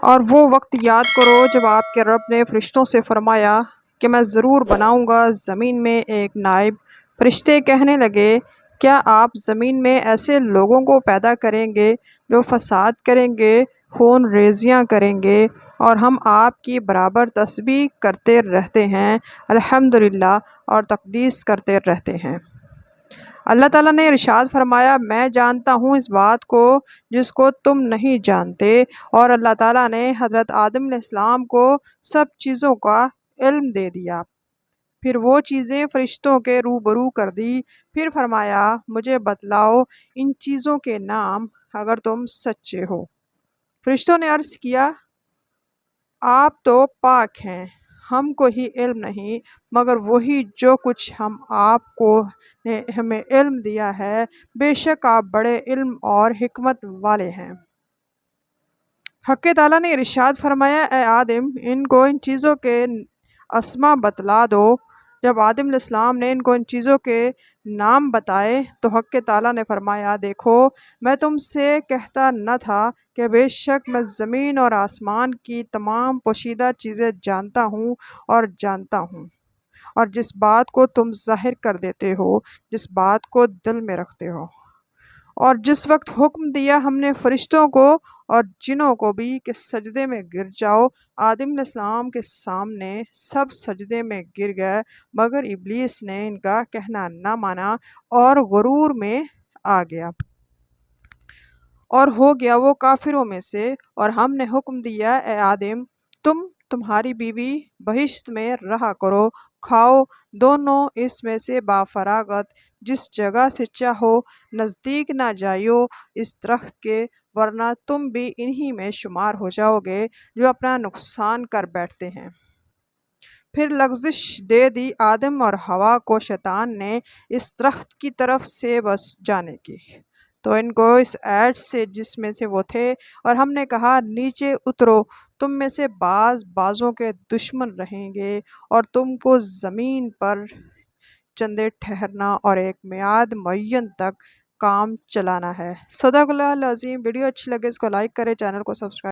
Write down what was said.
اور وہ وقت یاد کرو جب آپ کے رب نے فرشتوں سے فرمایا کہ میں ضرور بناؤں گا زمین میں ایک نائب۔ فرشتے کہنے لگے، کیا آپ زمین میں ایسے لوگوں کو پیدا کریں گے جو فساد کریں گے، خون ریزیاں کریں گے؟ اور ہم آپ کی برابر تسبیح کرتے رہتے ہیں، الحمدللہ، اور تقدیس کرتے رہتے ہیں۔ اللہ تعالیٰ نے ارشاد فرمایا، میں جانتا ہوں اس بات کو جس کو تم نہیں جانتے۔ اور اللہ تعالیٰ نے حضرت آدم علیہ السلام کو سب چیزوں کا علم دے دیا، پھر وہ چیزیں فرشتوں کے روبرو کر دی، پھر فرمایا، مجھے بتلاؤ ان چیزوں کے نام اگر تم سچے ہو۔ فرشتوں نے عرض کیا، آپ تو پاک ہیں، ہم کو ہی علم نہیں مگر وہی جو کچھ ہم آپ کو نے ہمیں علم دیا ہے، بے شک آپ بڑے علم اور حکمت والے ہیں۔ حق تعالیٰ نے ارشاد فرمایا، اے آدم، ان کو ان چیزوں کے اسما بتلا دو۔ جب آدم علیہ السلام نے ان کو ان چیزوں کے نام بتائے تو حق تعالیٰ نے فرمایا، دیکھو میں تم سے کہتا نہ تھا کہ بے شک میں زمین اور آسمان کی تمام پوشیدہ چیزیں جانتا ہوں اور جس بات کو تم ظاہر کر دیتے ہو، جس بات کو دل میں رکھتے ہو۔ اور جس وقت حکم دیا ہم نے فرشتوں کو اور جنوں کو بھی کہ سجدے میں گر جاؤ، آدم علیہ السلام کے سامنے سب سجدے میں گر گئے مگر ابلیس نے ان کا کہنا نہ مانا اور غرور میں آ گیا اور ہو گیا وہ کافروں میں سے۔ اور ہم نے حکم دیا، اے آدم، تمہاری بیوی بہشت میں رہا کرو، کھاؤ دونوں اس میں سے بافراغت، جس جگہ سے چاہو، نزدیک نہ جائیو اس درخت کے، ورنہ تم بھی انہی میں شمار ہو جاؤ گے جو اپنا نقصان کر بیٹھتے ہیں۔ پھر لغزش دے دی آدم اور حوا کو شیطان نے اس درخت کی طرف سے بس جانے کی، تو ان کو اس ایٹ سے جس میں سے وہ تھے، اور ہم نے کہا نیچے اترو، تم میں سے بعضوں کے دشمن رہیں گے اور تم کو زمین پر چندے ٹھہرنا اور ایک میعاد معین تک کام چلانا ہے۔ صدق اللہ العظیم۔ ویڈیو اچھی لگے اس کو لائک کریں، چینل کو سبسکرائب